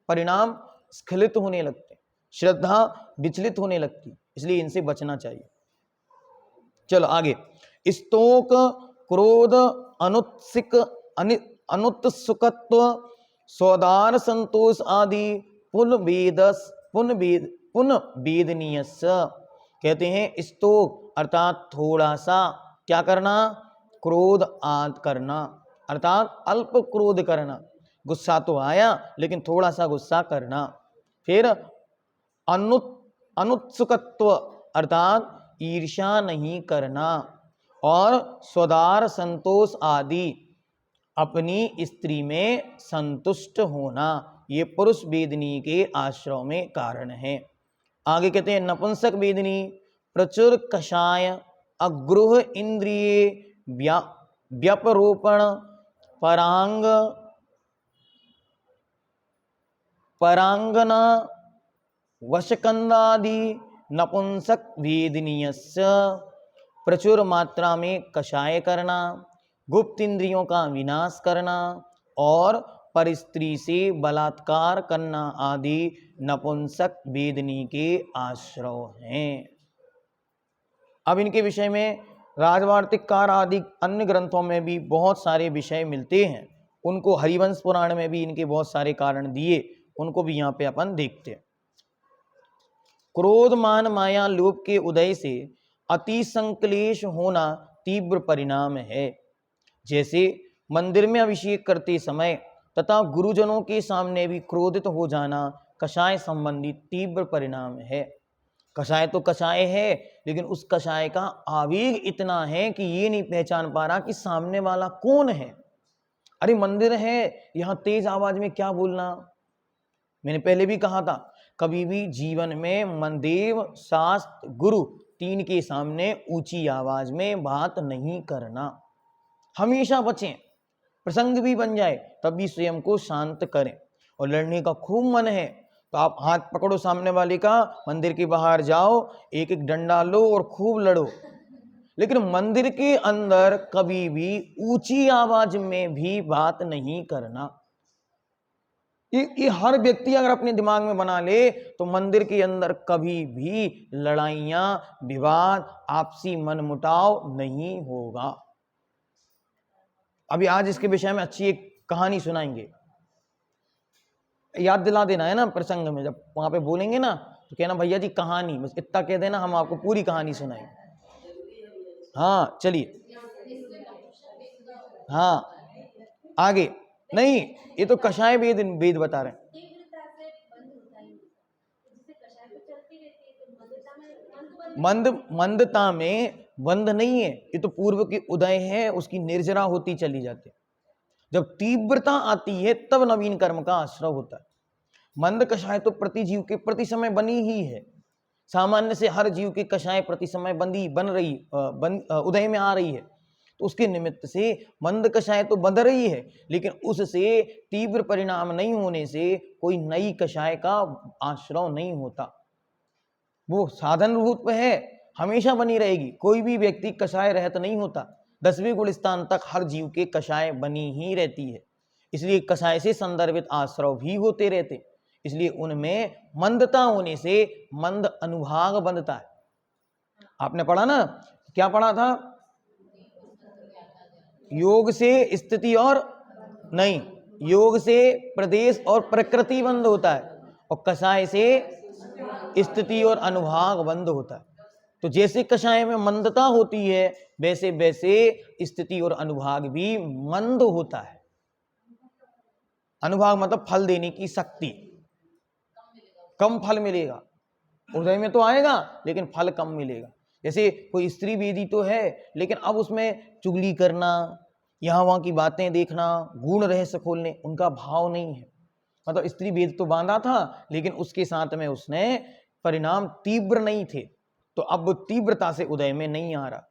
परिणाम स्खलित होने लगते, श्रद्धा विचलित होने लगती, इसलिए इनसे बचना चाहिए। चलो आगे, स्तोक, क्रोध, अनुत्सुकत्व, स्वदार संतोष आदि पुनर्वेदनीय कहते हैं। स्तोक अर्थात थोड़ा सा क्या करना, क्रोध आदि करना, अर्थात अल्प क्रोध करना, गुस्सा तो आया लेकिन थोड़ा सा गुस्सा करना। फिर अनुत्सुकत्व अर्थात ईर्ष्या नहीं करना, और स्वदार संतोष आदि अपनी स्त्री में संतुष्ट होना, ये पुरुष वेदनी के आश्रय में कारण है। आगे कहते हैं नपुंसक वेदनी, प्रचुर कषाय, अग्रुह इंद्रिय व्यपरोपण, परांगना वशकंदादि नपुंसक वेदनीयस्य, प्रचुर मात्रा में कषाय करना, गुप्त इंद्रियों का विनाश करना और परिस्त्री से बलात्कार करना आदि नपुंसक वेदनी के आश्रय हैं। अब इनके विषय में राजवार्तिककार आदि अन्य ग्रंथों में भी बहुत सारे विषय मिलते हैं, उनको हरिवंश पुराण में भी इनके बहुत सारे कारण दिए, उनको भी यहाँ पे अपन देखते हैं। क्रोध, मान, माया, लोभ के उदय से अति संक्लेश होना तीव्र परिणाम है। जैसे मंदिर में अभिषेक करते समय तथा गुरुजनों के सामने भी क्रोधित हो जाना कषाय संबंधी तीव्र परिणाम है। कषाय तो कषाय है, लेकिन उस कषाय का आवेग इतना है कि ये नहीं पहचान पा रहा कि सामने वाला कौन है। अरे मंदिर है, यहाँ तेज आवाज में क्या बोलना। मैंने पहले भी कहा था, कभी भी जीवन में मंदेव, शास्त्र, गुरु तीन के सामने ऊंची आवाज में बात नहीं करना, हमेशा बचें। प्रसंग भी बन जाए तब भी स्वयं को शांत करें। और लड़ने का खूब मन है तो आप हाथ पकड़ो सामने वाले का, मंदिर के बाहर जाओ, एक एक डंडा लो और खूब लड़ो, लेकिन मंदिर के अंदर कभी भी ऊंची आवाज में भी बात नहीं करना। ये हर व्यक्ति अगर अपने दिमाग में बना ले तो मंदिर के अंदर कभी भी लड़ाइयां, विवाद, आपसी मनमुटाव नहीं होगा। अभी आज इसके विषय में अच्छी एक कहानी सुनाएंगे, याद दिला देना है ना प्रसंग में, जब वहां पे बोलेंगे ना तो कहना भैया जी कहानी, बस इतना कह देना, हम आपको पूरी कहानी सुनाएंगे। हाँ चलिए, हाँ आगे नहीं, ये तो कषाय वेद बता रहे हैं। मंद मंदता में बंध नहीं है, ये तो पूर्व की उदय है, उसकी निर्जरा होती चली जाती है। जब तीव्रता आती है तब नवीन कर्म का आश्रय होता है। मंद कषाय तो प्रति जीव के प्रति समय बनी ही है, सामान्य से हर जीव की कषाय प्रति समय उदय में आ रही है, तो उसके निमित्त से मंद कषाय तो बंध रही है, लेकिन उससे तीव्र परिणाम नहीं होने से कोई नई कषाय का आश्रय नहीं होता। वो साधन रूप है, हमेशा बनी रहेगी। कोई भी व्यक्ति कषाय रहत नहीं होता, 10वें गुण स्थान तक हर जीव के कषाय बनी ही रहती है। इसलिए कषाय से संदर्भित आश्रय भी होते रहते, इसलिए उनमें मंदता होने से मंद अनुभाग बनता है। आपने पढ़ा ना, क्या पढ़ा था? योग से स्थिति और नहीं, योग से प्रदेश और प्रकृति बंद होता है, और कषाय से स्थिति और अनुभाग बंद होता है। तो जैसे कषाय में मंदता होती है, वैसे वैसे स्थिति और अनुभाग भी मंद होता है। अनुभाग मतलब फल देने की शक्ति, कम फल मिलेगा। उदय में तो आएगा लेकिन फल कम मिलेगा। जैसे कोई स्त्री वेदी तो है, लेकिन अब उसमें चुगली करना, यहाँ वहाँ की बातें देखना, गुण रहस्य खोलने, उनका भाव नहीं है। मतलब स्त्री वेद तो बांधा था, लेकिन उसके साथ में उसने परिणाम तीव्र नहीं थे, तो अब वो तीव्रता से उदय में नहीं आ रहा।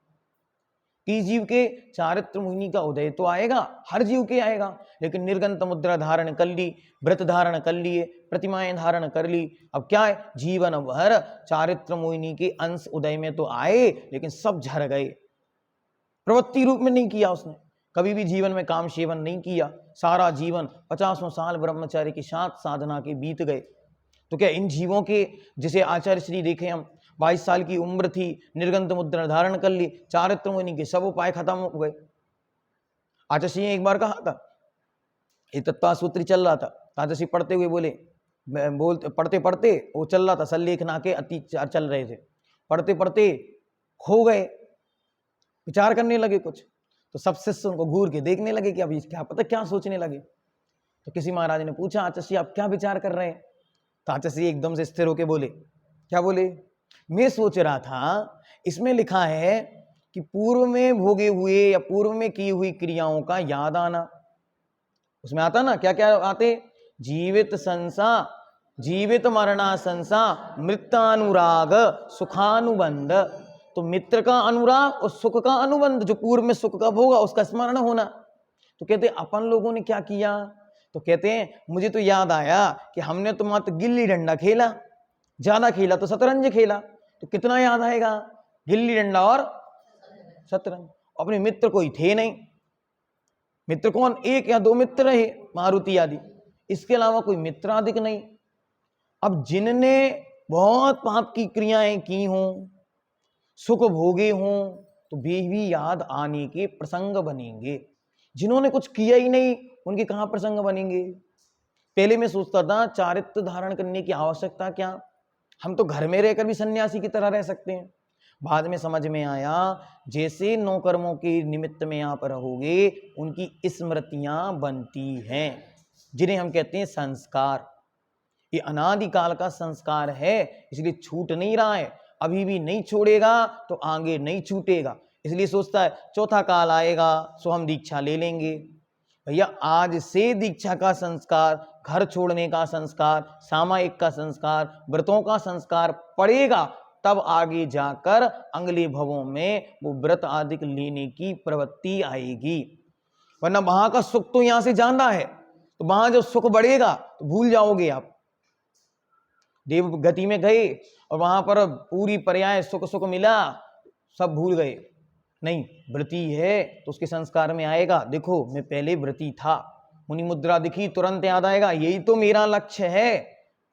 किस जीव के? चारित्र मुनि का उदय तो आएगा, हर जीव के आएगा, लेकिन निर्गंत मुद्रा धारण कर ली, व्रत धारण कर लिए, प्रतिमाएं धारण कर ली, अब क्या है? जीवन भर चारित्र मुनि के अंश उदय में तो आए, लेकिन सब झर गए। प्रवृत्ति रूप में नहीं किया उसने, कभी भी जीवन में काम सेवन नहीं किया, सारा जीवन 50 साल ब्रह्मचार्य के साथ साधना के बीत गए। तो क्या इन जीवों के, जिसे आचार्य श्री देखे हम, 22 साल की उम्र थी, निर्गंत मुद्रा धारण कर ली, चारित्र मुनि के सब उपाय खत्म हो गए। आचार्य श्री ने एक बार कहा था, ये तत्व सूत्र चल रहा था, आचार्य श्री पढ़ते हुए बोले, पढ़ते पढ़ते वो चल रहा था, सल्लेख नाके अति चल रहे थे, पढ़ते पढ़ते खो गए, विचार करने लगे कुछ, तो सब शिष्य उनको घूर के देखने लगे कि अभी क्या पता क्या सोचने लगे। तो किसी महाराज ने पूछा, आचार्य श्री आप क्या विचार कर रहे हैं? तो आचार्य श्री एकदम से स्थिर होके बोले, क्या बोले? मैं सोच रहा था, इसमें लिखा है कि पूर्व में भोगे हुए या पूर्व में की हुई क्रियाओं का याद आना, उसमें आता ना, क्या क्या आते? जीवित संसा, जीवित मरणा संसा, मृत्यानुराग, सुखानुबंध। तो मित्र का अनुराग और सुख का अनुबंध, जो पूर्व में सुख का भोगा उसका स्मरण होना। तो कहते अपन लोगों ने क्या किया? तो कहते हैं मुझे तो याद आया कि हमने तो मात्र गिल्ली डंडा खेला, ज्यादा खेला तो शतरंज खेला, तो कितना याद आएगा? गिल्ली डंडा और शतरंज। अपने मित्र कोई थे नहीं, मित्र कौन? 1 या 2 मित्र रहे, मारुति आदि, इसके अलावा कोई मित्र अधिक नहीं। अब जिनने बहुत पाप की क्रियाएं की हों, सुख भोगे हों, तो वे भी याद आने के प्रसंग बनेंगे। जिन्होंने कुछ किया ही नहीं, उनके कहां प्रसंग बनेंगे? पहले मैं सोचता था चारित्र धारण करने की आवश्यकता क्या, हम तो घर में रहकर भी सन्यासी की तरह रह सकते हैं। बाद में समझ में आया, जैसे 9 कर्मों के निमित्त में आप रहोगे, उनकी स्मृतियां बनती हैं, जिन्हें हम कहते हैं संस्कार। ये अनादिकाल का संस्कार है, इसलिए छूट नहीं रहा है, अभी भी नहीं छोड़ेगा तो आगे नहीं छूटेगा। इसलिए सोचता है चौथा काल आएगा सो हम दीक्षा ले लेंगे। भैया आज से दीक्षा का संस्कार, घर छोड़ने का संस्कार, सामायिक का संस्कार, व्रतों का संस्कार पड़ेगा, तब आगे जाकर अगले भवों में वो व्रत आदि लेने की प्रवृत्ति आएगी। वरना वहां का सुख तो यहां से जाना है, तो वहां जब सुख बढ़ेगा तो भूल जाओगे आप। देव गति में गए और वहां पर पूरी पर्याय सुख सुख मिला, सब भूल गए। नहीं, व्रती है तो उसके संस्कार में आएगा, देखो मैं पहले व्रती था, मुनि मुद्रा दिखी तुरंत याद आएगा, यही तो मेरा लक्ष्य है,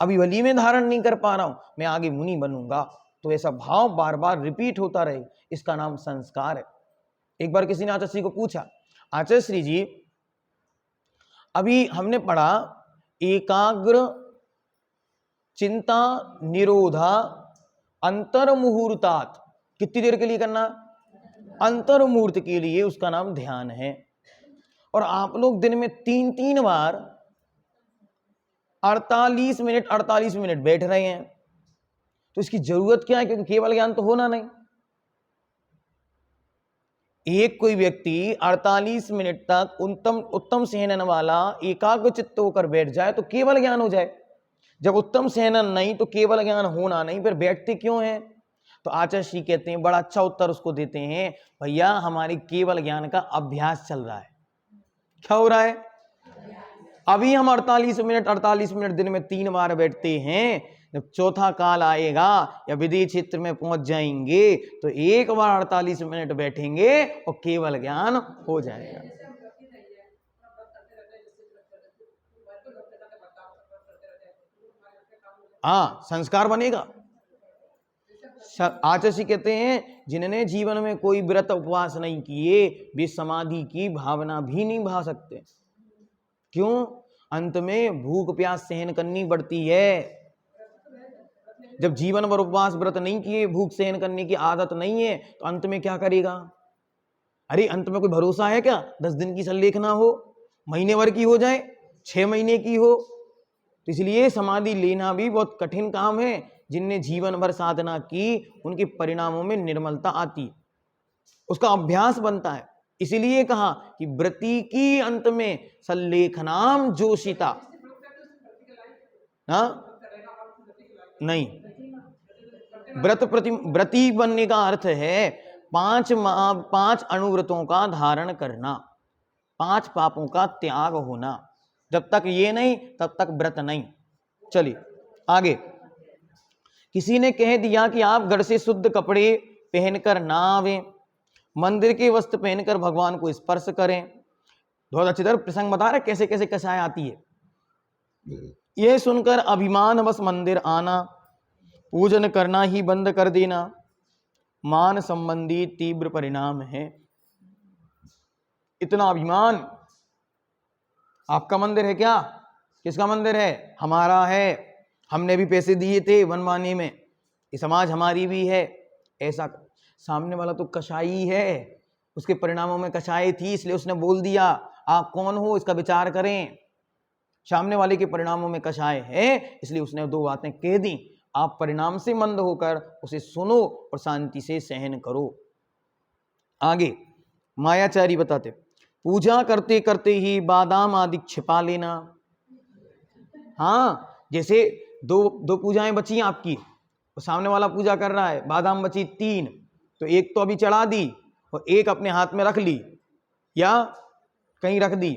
अभी भली में धारण नहीं कर पा रहा हूं, मैं आगे मुनि बनूंगा। तो ऐसा भाव बार बार रिपीट होता रहे, इसका नाम संस्कार है। एक बार किसी ने आचार्य श्री को पूछा, आचार्य श्री जी अभी हमने पढ़ा एकाग्र चिंता निरोधा अंतर मुहूर्तात, कितनी देर के लिए करना? अंतर मुहूर्त के लिए, उसका नाम ध्यान है। और आप लोग दिन में 3-3 बार 48 मिनट बैठ रहे हैं, तो इसकी जरूरत क्या है, क्योंकि केवल ज्ञान तो होना नहीं। एक कोई व्यक्ति 48 मिनट तक उत्तम सहनन वाला एकाग्र चित्त होकर बैठ जाए तो केवल ज्ञान हो जाए। जब उत्तम सहनन नहीं तो केवल ज्ञान होना नहीं, फिर बैठते क्यों हैं? तो आचार्य श्री कहते हैं, बड़ा अच्छा उत्तर उसको देते हैं, भैया हमारी केवल ज्ञान का अभ्यास चल रहा है। क्या हो रहा है? अभी हम 48 मिनट दिन में 3 बार बैठते हैं, जब चौथा काल आएगा या विधि क्षेत्र में पहुंच जाएंगे तो एक बार 48 मिनट बैठेंगे और केवल ज्ञान हो जाएगा। हाँ, संस्कार बनेगा। आचार्य जी कहते हैं, जिन्होंने जीवन में कोई व्रत उपवास नहीं किए वे समाधि की भावना भी नहीं भा सकते। क्यों? अंत में भूख प्यास सहन करनी पड़ती है। जब जीवन भर उपवास व्रत नहीं किए, भूख सहन करने की आदत नहीं है, तो अंत में क्या करेगा? अरे अंत में कोई भरोसा है क्या? 10 दिन की संलेखना हो, महीने भर की हो जाए, 6 महीने की हो। तो इसलिए समाधि लेना भी बहुत कठिन काम है। जिनने जीवन भर साधना की उनके परिणामों में निर्मलता आती, उसका अभ्यास बनता है। इसलिए कहा कि व्रति की अंत में संलेखनाम जोशिता। हाँ नहीं, व्रति बनने का अर्थ है 5 अनुव्रतों का धारण करना, 5 पापों का त्याग होना। जब तक ये नहीं तब तक व्रत नहीं। चलिए आगे। किसी ने कह दिया कि आप घर से शुद्ध कपड़े पहनकर ना आवे, मंदिर के वस्त्र पहनकर भगवान को स्पर्श करें। बहुत अच्छी तरह प्रसंग बता रहे कैसे कैसे कसाय आती है। यह सुनकर अभिमान बस मंदिर आना, पूजन करना ही बंद कर देना मान संबंधी तीव्र परिणाम है। इतना अभिमान। आपका मंदिर है क्या? किसका मंदिर है? हमारा है, हमने भी पैसे दिए थे बनवाने में, ये समाज हमारी भी है। ऐसा सामने वाला तो कसाई है, उसके परिणामों में कसाई थी इसलिए उसने बोल दिया। आप कौन हो इसका विचार करें। सामने वाले के परिणामों में कसाय है इसलिए उसने 2 बातें कह दी। आप परिणाम से मंद होकर उसे सुनो और शांति से सहन करो। आगे मायाचारी बताते, पूजा करते करते ही बादाम आदि छिपा लेना। हाँ, जैसे दो पूजाएं बची आपकी, तो सामने वाला पूजा कर रहा है, बादाम बची 3, तो एक तो अभी चढ़ा दी और एक अपने हाथ में रख ली या कहीं रख दी,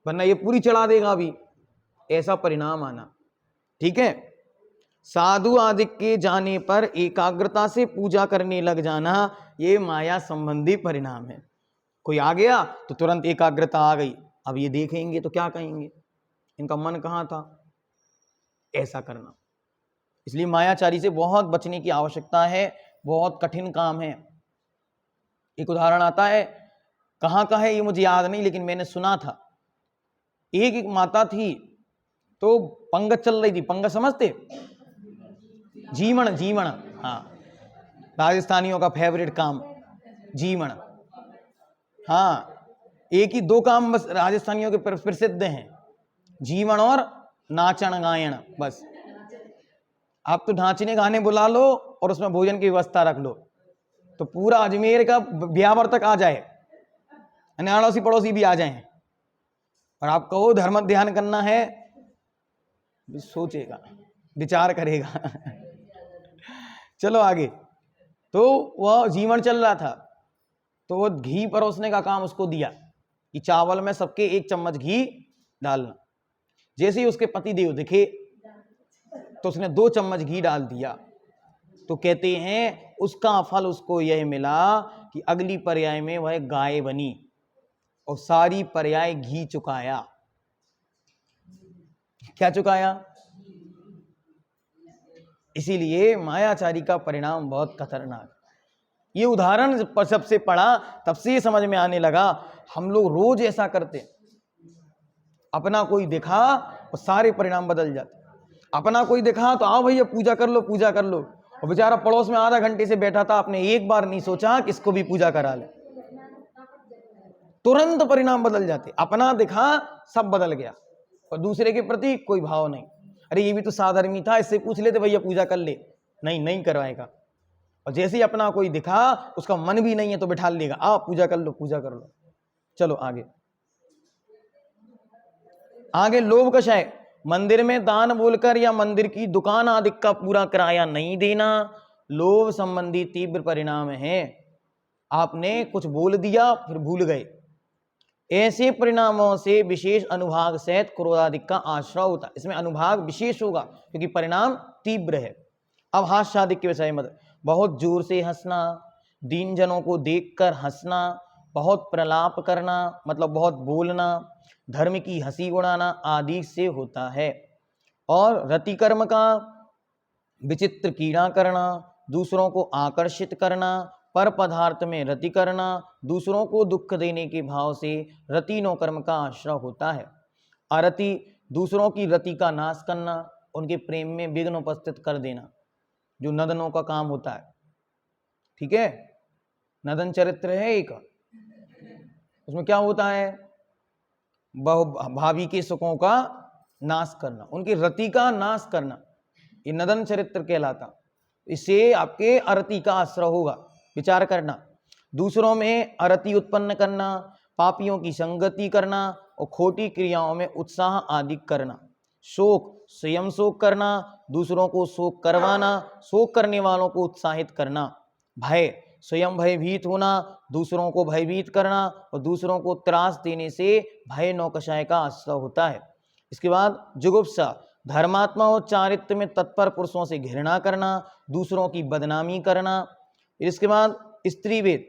वरना ये पूरी चढ़ा देगा अभी। ऐसा परिणाम आना। ठीक है। साधु आदि के जाने पर एकाग्रता से पूजा करने लग जाना, ये माया संबंधी परिणाम है। कोई आ गया तो तुरंत एकाग्रता आ गई, अब ये देखेंगे तो क्या कहेंगे, इनका मन कहाँ था। ऐसा करना, इसलिए मायाचारी से बहुत बचने की आवश्यकता है। बहुत कठिन काम है। एक उदाहरण आता है, कहाँ का है ये मुझे याद नहीं, लेकिन मैंने सुना था। एक माता थी तो पंगत चल रही थी। पंगत समझते? जीवण। हाँ, राजस्थानियों का फेवरेट काम जीवण। हाँ, एक ही 2 काम बस राजस्थानियों के प्रसिद्ध हैं, जीवण और नाचन गायन। बस आप तो नाचने गाने बुला लो और उसमें भोजन की व्यवस्था रख लो तो पूरा अजमेर का ब्यावर तक आ जाए, अड़ोसी पड़ोसी भी आ जाएं, और आप कहो धर्म ध्यान करना है, सोचेगा, विचार करेगा। चलो आगे। तो वह जीवन चल रहा था, तो वो घी परोसने का काम उसको दिया कि चावल में सबके 1 चम्मच घी डालना। जैसे ही उसके पति देव दिखे तो उसने 2 चम्मच घी डाल दिया। तो कहते हैं उसका फल उसको यह मिला कि अगली पर्याय में वह गाय बनी और सारी पर्याय घी चुकाया। क्या चुकाया? इसीलिए मायाचारी का परिणाम बहुत खतरनाक। ये उदाहरण पर सबसे पढ़ा तब से समझ में आने लगा, हम लोग रोज ऐसा करते। अपना कोई दिखा और सारे परिणाम बदल जाते। अपना कोई दिखा तो आओ भैया पूजा कर लो, पूजा कर लो, और बेचारा पड़ोस में आधा घंटे से बैठा था, आपने एक बार नहीं सोचा कि इसको भी पूजा करा ले, तुरंत परिणाम बदल जाते। अपना दिखा सब बदल गया और दूसरे के प्रति कोई भाव नहीं। अरे ये भी तो साधर्मी था, इससे पूछ लेते भैया पूजा कर ले। नहीं, नहीं करवाएगा। और जैसे ही अपना कोई दिखा, उसका मन भी नहीं है तो बिठा लेगा, आ पूजा कर लो, पूजा कर लो। चलो आगे। आगे लोभ कषाय, मंदिर में दान बोलकर या मंदिर की दुकान आदि का पूरा किराया नहीं देना, लोभ संबंधी तीव्र परिणाम है। आपने कुछ बोल दिया फिर भूल गए, ऐसे परिणामों से विशेष अनुभाग सहित क्रोधादिक का आश्रय होता है। इसमें अनुभाग विशेष होगा क्योंकि परिणाम तीव्र है। अब हास्यादिक के विषय में, बहुत जोर से हंसना, दीन जनों को देखकर हंसना, बहुत प्रलाप करना मतलब बहुत बोलना, धर्म की हंसी उड़ाना आदि से होता है। और रति कर्म का विचित्र कीड़ा करना, दूसरों को आकर्षित करना, पर पदार्थ में रति करना, दूसरों को दुख देने के भाव से रतिनो कर्म का आश्रय होता है। अरति, दूसरों की रति का नाश करना, उनके प्रेम में विघ्न उपस्थित कर देना, जो नदनों का काम होता है। ठीक है, नदन चरित्र है एक, उसमें क्या होता है, भाभी के सुखों का नाश करना, उनकी रति का नाश करना, ये नदन चरित्र कहलाता। इससे आपके अरति का आश्रय होगा, विचार करना। दूसरों में अरति उत्पन्न करना, पापियों की संगति करना और खोटी क्रियाओं में उत्साह आदि करना। शोक, स्वयं शोक करना, दूसरों को शोक करवाना, शोक करने वालों को उत्साहित करना। भय, स्वयं भयभीत होना, दूसरों को भयभीत करना और दूसरों को त्रास देने से भय नौकषाय का आश्रय होता है। इसके बाद जुगुप्सा, धर्मात्मा और चारित्र में तत्पर पुरुषों से घृणा करना, दूसरों की बदनामी करना। इसके बाद स्त्री भेद,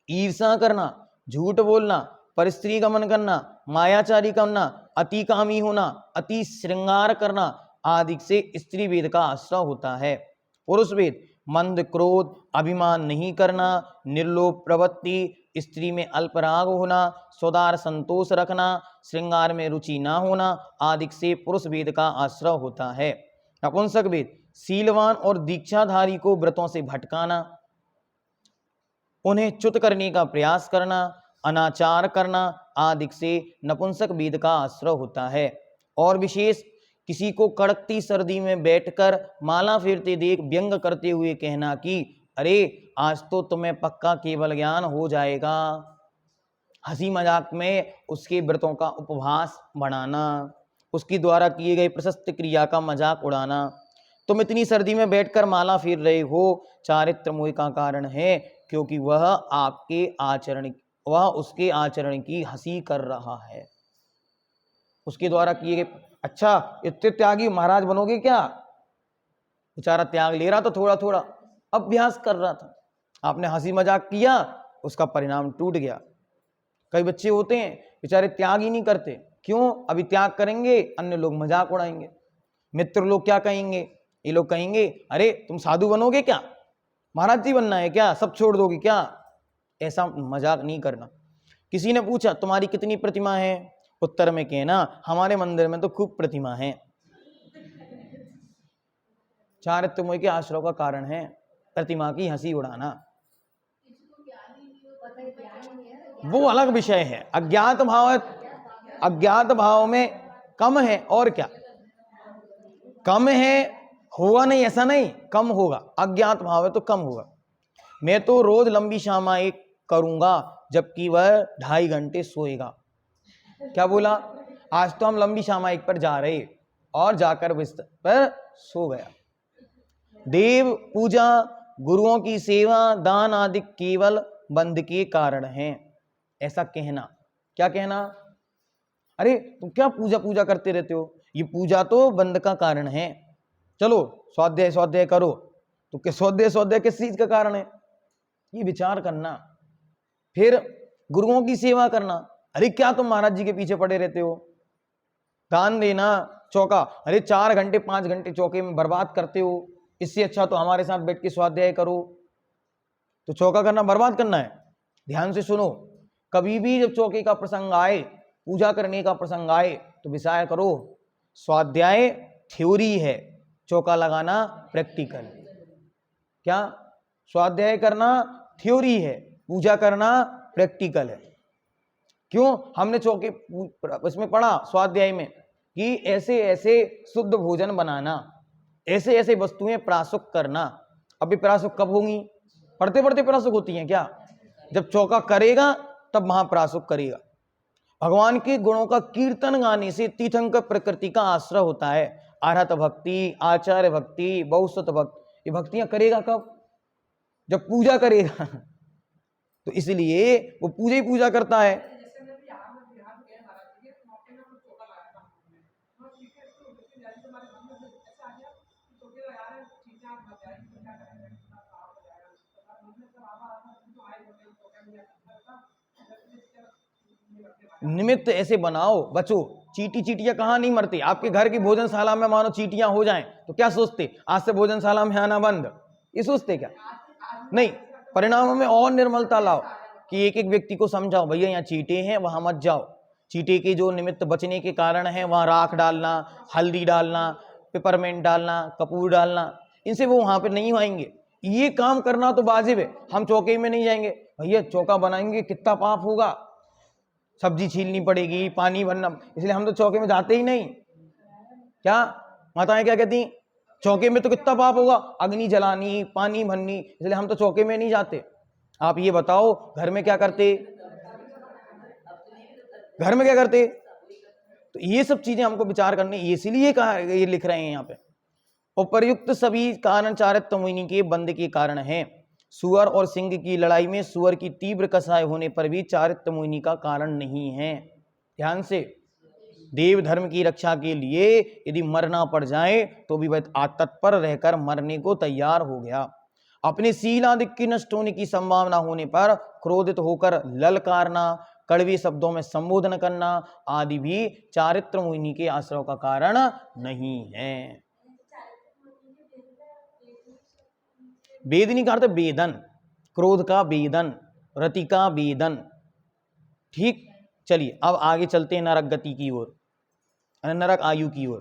ईर्षा करना, झूठ बोलना, परस्त्री गमन करना, मायाचारी करना, अति कामी होना, अति श्रृंगार करना आदि से स्त्री भेद का आश्रय होता है। पुरुष भेद, मंद क्रोध, अभिमान नहीं करना, निर्लोभ प्रवृत्ति, स्त्री में अल्पराग होना, सौदार संतोष रखना, श्रृंगार में रुचि ना होना आदि से पुरुष भेद का आश्रय होता है। नपुंसक भेद, शीलवान और दीक्षाधारी को व्रतों से भटकाना, उन्हें च्युत करने का प्रयास करना, अनाचार करना आदि से नपुंसक भेद का आश्रय होता है। और विशेष किसी को कड़कती सर्दी में बैठकर माला फेरते देख व्यंग करते हुए कहना कि अरे आज तो तुम्हें पक्का केवल ज्ञान हो जाएगा। हंसी मजाक में उसके व्रतों का उपहास बढ़ाना, उसके द्वारा किए गए प्रशस्त क्रिया का मजाक उड़ाना। तुम इतनी सर्दी में बैठकर माला फेर रहे हो, चारित्र मोह का कारण है, क्योंकि वह उसके आचरण की हंसी कर रहा है, उसके द्वारा किए गए। अच्छा, इतने त्यागी महाराज बनोगे क्या? बेचारा त्याग ले रहा था, थोड़ा थोड़ा अभ्यास कर रहा था, आपने हंसी मजाक किया, उसका परिणाम टूट गया। कई बच्चे होते हैं बेचारे त्याग ही नहीं करते, क्यों? अभी त्याग करेंगे अन्य लोग मजाक उड़ाएंगे, मित्र लोग क्या कहेंगे, ये लोग कहेंगे अरे तुम साधु बनोगे क्या, महाराज जी बनना है क्या, सब छोड़ दोगे क्या? ऐसा मजाक नहीं करना। किसी ने पूछा तुम्हारी कितनी प्रतिमा है, उत्तर में कहना हमारे मंदिर में तो खूब प्रतिमा है। चारित्र मोह के आश्रय का कारण है प्रतिमा की हंसी उड़ाना, वो अलग विषय है। अज्ञात भाव में कम है, और क्या कम है, होगा नहीं ऐसा नहीं, कम होगा। अज्ञात भाव है तो कम होगा। मैं तो रोज लंबी सामायिक करूंगा जबकि वह 2.5 घंटे सोएगा। क्या बोला? आज तो हम लंबी सामायिक पर जा रहे और जाकर बिस्तर पर सो गया। देव पूजा, गुरुओं की सेवा, दान आदि केवल बंध के कारण हैं, ऐसा कहना। क्या कहना? अरे तुम क्या पूजा करते रहते हो, ये पूजा तो बंध का कारण है। चलो स्वाध्याय करो, तो क्या स्वाध्याय किस चीज का कारण है, ये विचार करना। फिर गुरुओं की सेवा करना, अरे क्या तुम महाराज जी के पीछे पड़े रहते हो। दान देना, चौका, अरे 4 घंटे 5 घंटे चौके में बर्बाद करते हो, इससे अच्छा तो हमारे साथ बैठ के स्वाध्याय करो। तो चौका करना बर्बाद करना है। ध्यान से सुनो, कभी भी जब चौके का प्रसंग आए, पूजा करने का प्रसंग आए, तो विचार करो स्वाध्याय थ्योरी है, चौका लगाना प्रैक्टिकल। क्या? स्वाध्याय करना थ्योरी है, पूजा करना प्रैक्टिकल है। क्यों? हमने चौके इसमें पढ़ा स्वाध्याय में कि ऐसे ऐसे शुद्ध भोजन बनाना, ऐसे ऐसे वस्तुएं प्रासुक करना। अभी प्रासुक कब होंगी? पढ़ते पढ़ते प्रासुक होती हैं क्या? जब चौका करेगा तब महाप्रासुक करेगा। भगवान के गुणों का कीर्तन गाने से तीर्थंकर प्रकृति का आश्रय होता है। आरहत भक्ति, आचार्य भक्ति, बहुसुत भक्ति, ये भक्तियां करेगा कब? जब पूजा करेगा। तो इसलिए वो पूजा ही पूजा करता है। निमित्त ऐसे बनाओ बचो। चीटी चीटियां कहां नहीं मरती। आपके घर की भोजनशाला में मानो चीटियां हो जाएं तो क्या सोचते? आज से भोजनशाला में आना बंद, ये सोचते क्या? नहीं, परिणामों में और निर्मलता लाओ कि एक एक व्यक्ति को समझाओ, भैया यहाँ चीटे हैं, वहां मत जाओ। चीटे के जो निमित्त बचने के कारण है, वहां राख डालना, हल्दी डालना, पिपरमेंट डालना, कपूर डालना, इनसे वो वहां पे नहीं आएंगे। ये काम करना तो वाजिब है। हम चौके में नहीं जाएंगे, भैया चौका बनाएंगे कितना पाप होगा, सब्जी छीलनी पड़ेगी, पानी भरना, इसलिए हम तो चौके में जाते ही नहीं। क्या माताएं क्या कहती? चौके में तो कितना पाप होगा, अग्नि जलानी, पानी भरनी, इसलिए हम तो चौके में नहीं जाते। आप ये बताओ घर में क्या करते? घर में क्या करते? तो ये सब चीजें हमको विचार करनी, इसलिए कहा ये लिख रहे हैं यहाँ पे। उपर्युक्त सभी कारण चारित्र मुनि के बंध के कारण है। सुअर और सिंह की लड़ाई में सुअर की तीव्र कसाय होने पर भी चारित्र मुनि का कारण नहीं है। ध्यान से, देव धर्म की रक्षा के लिए यदि मरना पड़ जाए तो भी वह तत्पर रहकर मरने को तैयार हो गया। अपने शील आदि की नष्ट होने की संभावना होने पर क्रोधित होकर ललकारना, कड़वे शब्दों में संबोधन करना आदि भी चारित्र मुनि के आश्रय का कारण नहीं है। वेदनी का अर्थ वेदन, क्रोध का वेदन, रति का वेदन। ठीक, चलिए अब आगे चलते हैं नरक गति की ओर, नरक आयु की ओर।